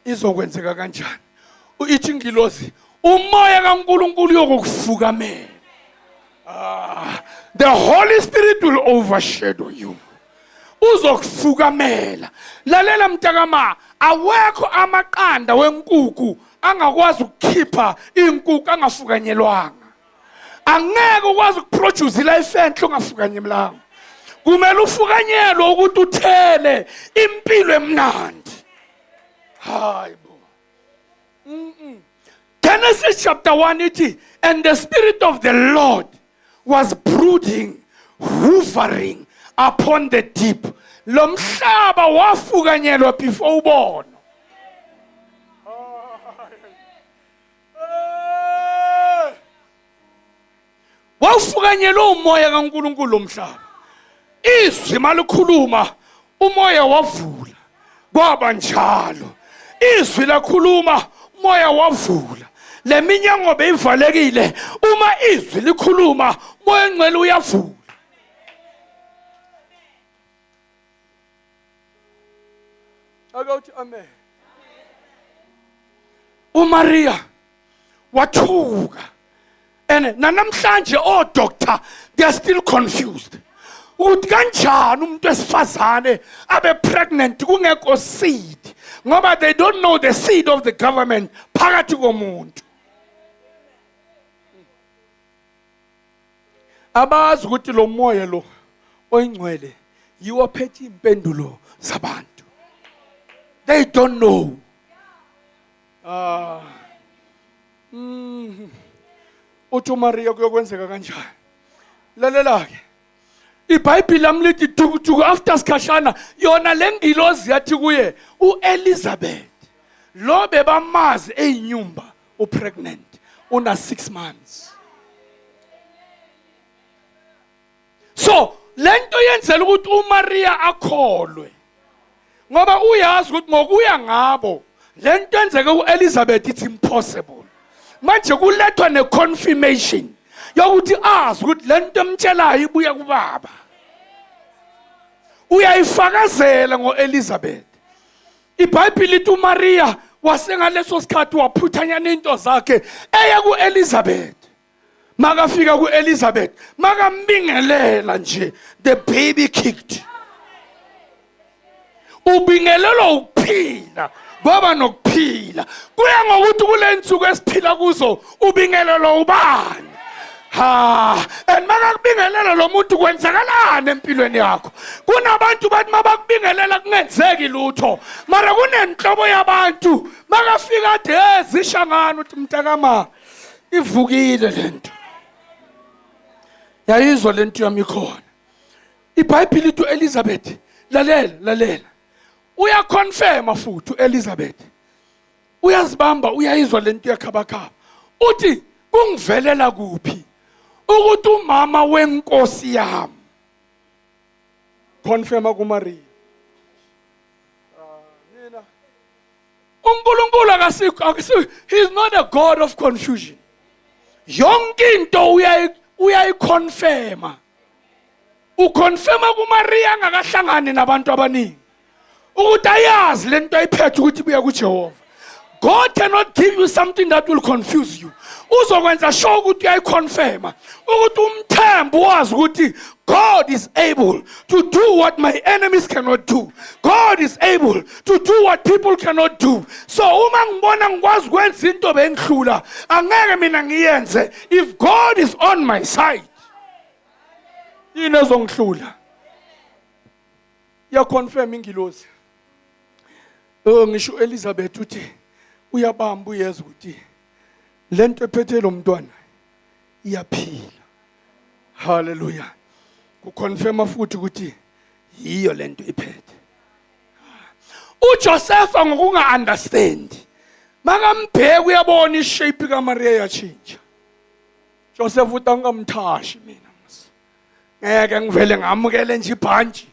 izokwenzeka kanjani. Ithi ingilosi umoya kaNkulunkulu yokukufukamela. The Holy Spirit will overshadow you. Uzokufukamela. Lalela mntakama, awekho amaqanda wenkukhu angakwazi ukukhipha inkukhu angafukanyelwanga. Angeke ukwazi ukuproduce life enhle ungafukanyelwanga. Kumele ufukanyelwe ukuthi uthele impilo emnandi. Hayibo. Genesis chapter 1 iti, and the Spirit of the Lord was brooding, hovering upon the deep. Lo mhlaba wafukanyelwa before ubona. Wafukanyelwa umoya kaNkulunkulu lo mhlaba. Izwi malikhuluma umoya wavula. Kwaba njalo. Izwi lakhuluma umoya wavula. Le minyango beyivalekile uma izwi likhuluma umoya engcwele uyavula. Akawuthi amen. uMaria wathuka. And nanamhlanje doctor they are still confused. Ukuthi kanjani umuntu wesifazane abe pregnant kungekho seed. Ngoba they don't know the seed of the government phakathi komuntu. Abazi ukuthi lo moya lo oyingcwele yiwo phethe impendulo zabantu. They don't know. Uthi uMaria kuyokwenzeka kanjani? Lalela ke. IBhayibheli lamlithi dukuduku after sikhashana yona lengilozi yathi kuye uElizabeth lo bebamazi eyinyumba upregnant una 6 months. So lento yenzela ukuthi uMaria akholwe ngoba uyazi ukuthi ngokuya ngabo lento yenzeke uElizabeth it's impossible. Manje kulethwa neconfirmation yokuthi azi ukuthi lento emtshelayo ibuya kubaba. Uyayifakazela ngoElizabeth. IBhayibheli lithi uMaria wasengaleso sikhathi waphuthanyana into zakhe eya kuElizabeth. Makafika kuElizabeth makambingelela nje the baby kicked. Ubingelelo ukuphila kwaba nokuphila. Kuya ngokuthi kule nsuku esiphila kuzo ubingelelo ubani. And makakubingelela lo muntu kwenzakalana empilweni yakho. Kunabantu bathi mabakubingelela kungenzeki lutho, mara kunenhlobo yabantu makafika ade zishangana uthi mntakama ivukile lento. Yayizwa lento yami khona. iBhayibheli lithi Elizabeth, lalela. Uyaconfirma futhi uElizabeth. Uyazibamba, uyayizwa lento yakhabakha. Uthi kungivelela kuphi ukuthi umama wenkosi yami. Confirma kuMaria. Nina uNkulunkulu akasiyo, he is not a God of confusion. Yonke into uyayiconfirma. Uconfirma kuMaria ngakahlangani nabantu abaningi. Ukuthi ayazi lento ayiphethe ukuthi buya kuJehova. God cannot give you something that will confuse you. Uzokwenza sure ukuthi uyayiconfirma. Ukuthi umthembu wazi ukuthi God is able to do what my enemies cannot do. God is able to do what people cannot do. So uma ngibona ngikwazi ukwenza into bengihlula, angeke mina ngiyenze if God is on my side. Yini ezongihlula? Ya confirm ingilosi. Ngisho Elizabeth uthi uyabamba uyeza ukuthi lento ephethe lo mntwana iyaphila. Hallelujah. Kuconfirma futhi ukuthi yiyo lento iphethe. uJoseph ngokunga understand. Makambheka uyabona ishape kaMaria yachinja. Joseph utangamthashi mina. Ngeke ngivele ngamukele nje ibhanji.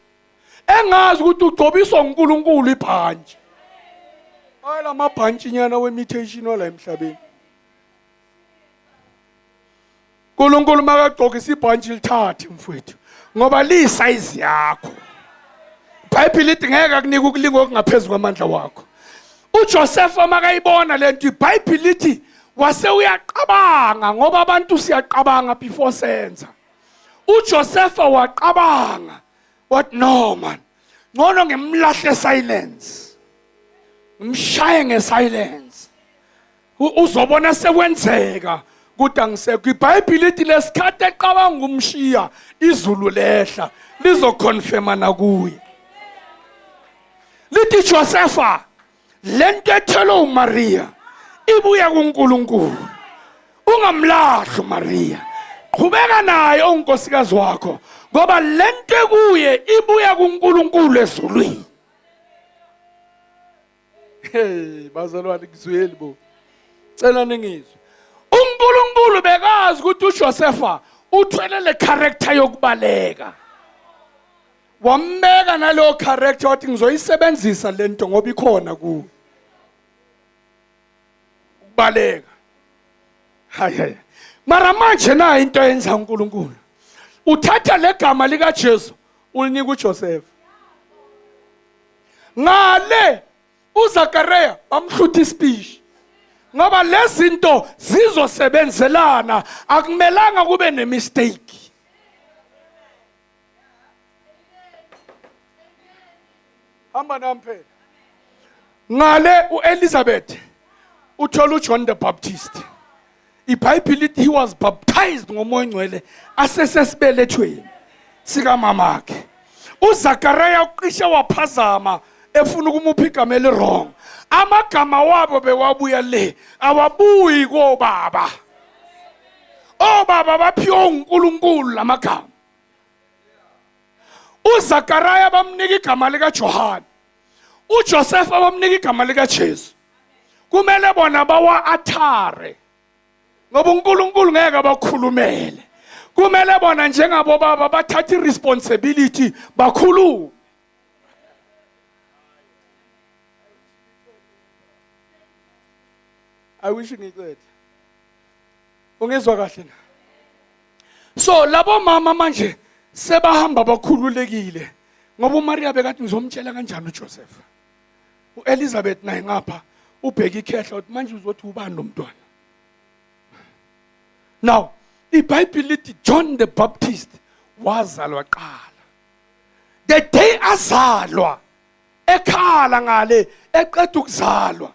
Engazi ukuthi ugcobiswa uNkulunkulu ibhanji. Ayila mabhanji nyana wemitation wala emhlabeni. uNkulunkulu makagcokisa ibhanji lithathe mfowethu ngoba lisize yakho. iBhayibheli lithi ngeke kunika ukulinga okungaphezulu kwamandla wakho. uJoseph makayibona lento iBhayibheli lithi wase uyaqabanga ngoba abantu siyaqabanga before senza. uJoseph waqabanga what no man. Ngono ngimlahle silence. Ngimshaye ngesilence. Uzobona sekwenzeka ukuthi angisekho. iBhayibheli lithi lesikhathi eqabanga umshiya izulu lehla lizoconfirma nakuye. Lithi Josepha lento ethelo uMaria ibuya kuNkulunkulu. Ungamlahli uMaria. Qhubeka naye onkosikazi wakho ngoba lento kuye ibuya kuNkulunkulu ezulwini. Hey bazalwane ngizweli bo. Cela ningizwe. uNkulunkulu bekazi ukuthi uJosepha uthwele le character yokubaleka. Wambeka nalo character wathi ngizoyisebenzisa lento ngoba ikhona kuwe. Ukubaleka. Hayi. Mara manje na into yenza uNkulunkulu. Uthatha legama lika Jesu ulinika uJoseph. Ngale uZakaria bamhlutha ispeech. Ngoba lezinto zizosebenzelana akumelanga kube nemistake. Hamba namphela. Ngale uElizabeth uthola uJohn the Baptist. iBhayibheli lithi he was baptized ngomoya ngcwele asesesibelethweni sika mamakhe. uZakaria uqishe waphazama efuna ukumupha igama elirong. Amagama wabo bewabuya le awabuyi kobaba. Obaba baphiwa uNkulunkulu lamagama. uZakaria bamnika igama lika John. uJoseph bamnika igama lika Jesu. Kumele bona bawa athare. Ngoba uNkulunkulu ngeke bakhulumele. Kumele bona njengabo baba bathatha responsibility bakhulume. I wish ngicede. Ungezwa kahle na? So labo mama manje sebahamba bakhululekile ngoba uMaria bekathi ngizomtshela kanjani uJoseph. uElizabeth naye ngapha ubheka ikhehla uthi manje uzothi ubani lo mntwana. Now iBhayibheli lithi John the Baptist wazalwa qala. The day azalwa ekhala ngale eqeda ukuzalwa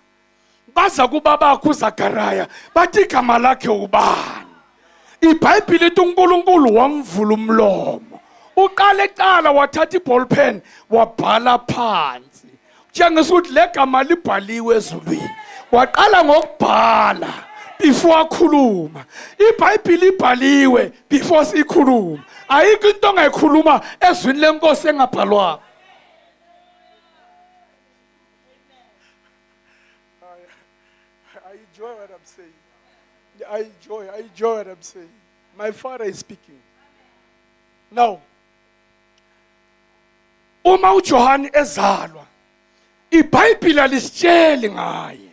baza kubabakho uZakaraya bathi igama lakhe ubani. iBhayibheli lithi uNkulunkulu wamvula umlomo, uqala ecala wathatha iball pen wabhala phansi kutshengisa ukuthi legama libhaliwe ezulwini. Waqala ngokubhala before akhuluma. iBhayibheli ibhaliwe before sikhuluma. Ayikho into ongayikhuluma ezwini lenkosi engabhalwanga. I enjoy what I'm saying. I enjoy what I'm saying. My father is speaking. Now, uma uJohane ezalwa, iBhayibheli alisitsheli ngaye.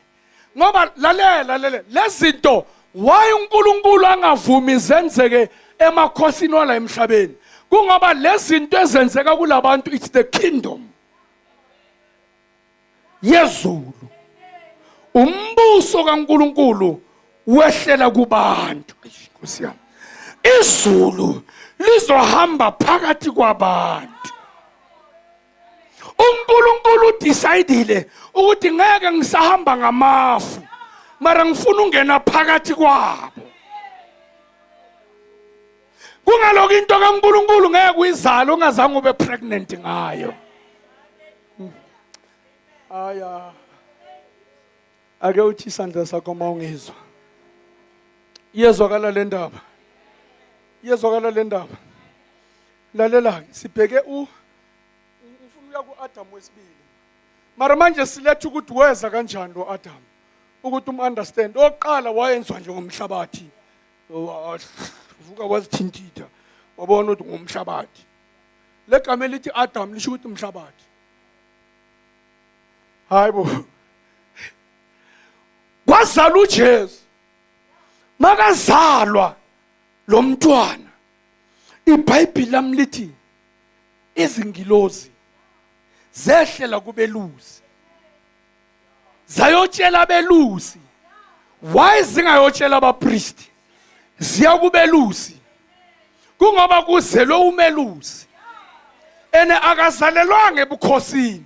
Ngoba lalela lezinto why uNkulunkulu angavumi zenzeke emakhosini wala emhlabeni. Kungoba lezinto ezenzeka kulabantu it's the kingdom yezulu. Umbuso kaNkulunkulu wehlela kubantu. Nkosi yami, izulu lizohamba phakathi kwabantu. uNkulunkulu decidile ukuthi ngeke ngisahamba ngamafu, mara ngifuna ungena phakathi kwabo. Kungaloko into kaNkulunkulu ngeke uyizale ungazange ube pregnant ngayo. Aya ake uthi isandla sakho mawungizwa. Yezwakala le ndaba. Yezwakala le ndaba. Lalela sibheke ufuna uya kuAdam wesibili. Mara manje silethe ukuthi weza kanjani loAdam. Ukuthi understand oqala wayenzwa nje ngomhlabathi. Vuka wazithintitha. Wabona ukuthi ngomhlabathi. Legama elithi Adam lisho ukuthi umhlabathi. Hayibo. Kwazalwa uJesu. Makazalwa lo mntwana, iBhayibheli lami lithi izingilozi zehlela kubelusi zayotshela abelusi. Why zingayotshela abapristi? Ziya kubelusi kungoba kuzelwe umelusi ene akazalelwanga ebukhosini,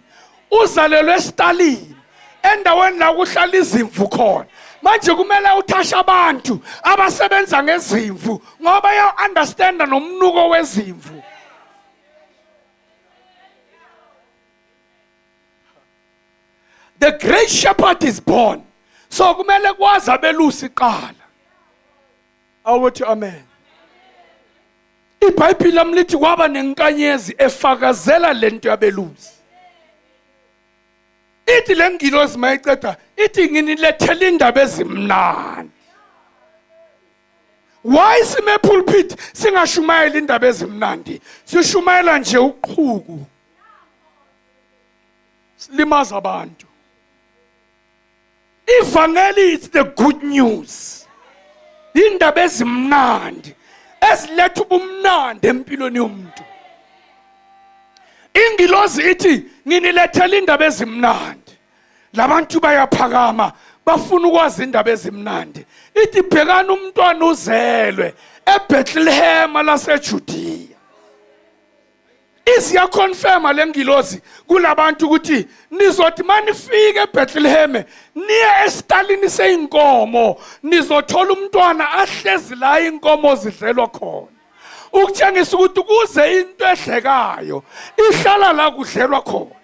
uzalelwe estalini endaweni la kuhlala izimvu khona. Manje kumele uthashe abantu abasebenza ngezimvu ngoba ya understand nomnuko wezimvu. The great shepherd is born. So kumele kwazi abelusi qala. Awuthi amen. iBhayibheli lami lithi kwaba nenkanyezi efakazela lento yabelusi. Ithi lengilozi mayiceda ithi nginilethele indaba ezimnandi. Why sime pulpit singashumayela indaba ezimnandi? Sishumayela nje uqhuku. Silimaza abantu. Ivangeli is the good news. Indaba ezimnandi eziletha ubumnandi empilweni yomuntu. Ingilozi ithi nginilethele indaba ezimnandi. Labantu bayaphakama bafuna ukwazi indaba ezimnandi. Ithi bhekana umntwana uzelwe eBethlehem laseJudiya. Isiya confirma lengilozi kulabantu ukuthi nizothi manifike eBethlehem niye estalini seyinkomo nizothola umntwana ahlezi la inkomo zidlelwa khona. Ukutshengisa ukuthi kuze into ehlekayo ihlala la kudlelwa khona.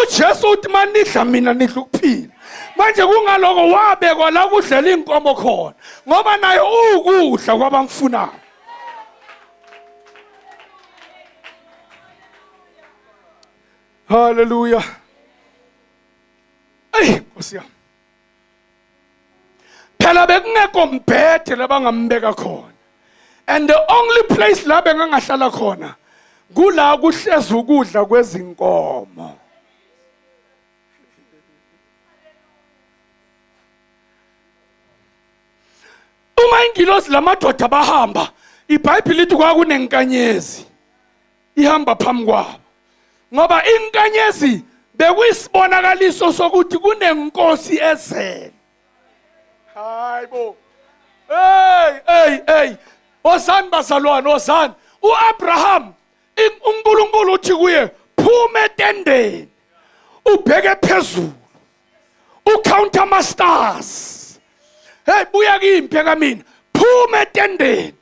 uJesu uthi manidla mina nidla ukuphila. Manje kungaloko wabekwa la kudlela inkomo khona ngoba naye ukudla kwabamfunayo. Hallelujah. Hey, Nkosi yami. Phela bekungekho mbhede labangambeka khona. And the only place la bengangahlala khona kula kuhlezi ukudla kwezinkomo. Uma ingilosi lamadoda bahamba, iBhayibheli lithi kwakunenkanyezi ihamba phambi kwabo. Ngoba inkanyezi bekuyisibonakaliso sokuthi kunenkosi ezele. Hayibo. Hey. Ozani bazalwane, ozani. UAbraham, uNkulunkulu uthi kuye, phuma etendeni. ubheke phezulu, ucounta ama stars. Hey, buya kimi pheka mina, phuma etendeni,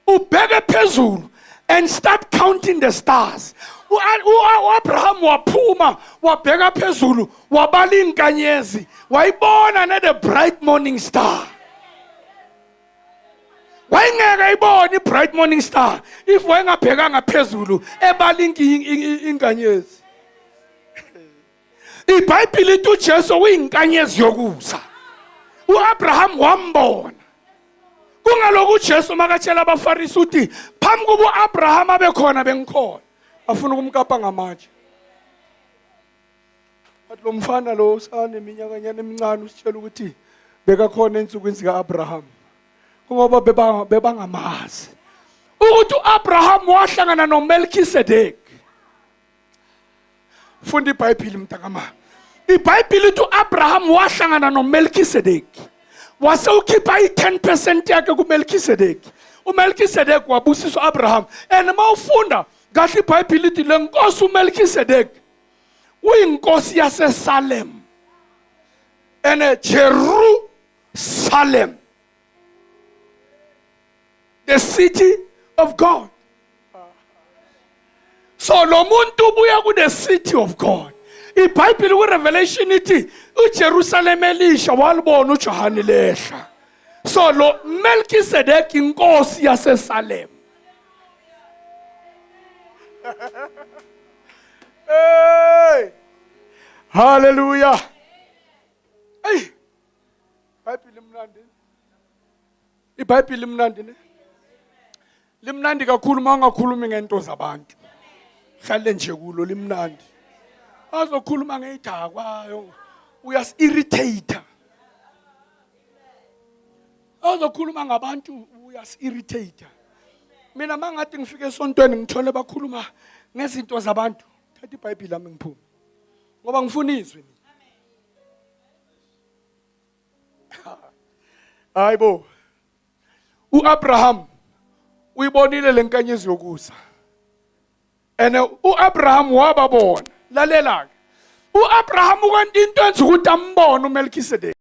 ubheke phezulu and start counting the stars. U-Abraham waphuma wabheka phezulu wabala inkanyezi, wayibona ne the bright morning star. Wayengeke ibone i-bright morning star if wayengabhekanga phezulu ebala inkanyezi. iBhayibheli lithi uJesu uyinkanyezi yokusa. U-Abraham wambona. Kungaloku uJesu makatshela abaFarisi uthi phambi kuba u-Abraham abekhona bengikhona. Afuna ukumkapa ngamatshe. Bathi lo mfana lo saneminyakanyana emincane usitshela ukuthi bekakhona ensukwini zika-Abraham. Kungoba bebangamazi ukuthi u-Abraham wahlangana noMelkisedeki. Funda iBhayibheli mntakama. iBhayibheli lithi u-Abraham wahlangana noMelkisedeki. Wase ukhipha i-10% yakhe kuMelkisedeki. uMelkisedeki wabusisa u-Abraham. And mawufunda kahle iBhayibheli lithi le nkosi uMelkisedeki uyinkosi yaseSalem. And Jerusalem, the city of God. So lo muntu ubuya ku the city of God. iBhayibheli ku Revelation ithi uJerusalem elisha walibona uJohane lehla. So lo Melkisedeki inkosi yaseSalem. Hey! Hallelujah. Hey! iBhayibheli mnandi. iBhayibheli mnandi ne? Limnandi kakhulu mangakhulumi ngento zabantu. Hlale nje kulo limnandi. Azokhuluma ngeyidakwayo uyas-irritator. Azokhuluma ngabantu uyas-irritator. Mina mangathi ngifike esontweni ngithole bakhuluma ngezinto zabantu, thatha iBhayibheli lami ngiphume. Ngoba ngifuna izwi. Hayibo. U-Abraham uyibonile lenkanyezi yokusa. And u-Abraham wababona. Lalela-ke. U-Abraham ukwenza into enza ukuthi ambone uMelkisedeki.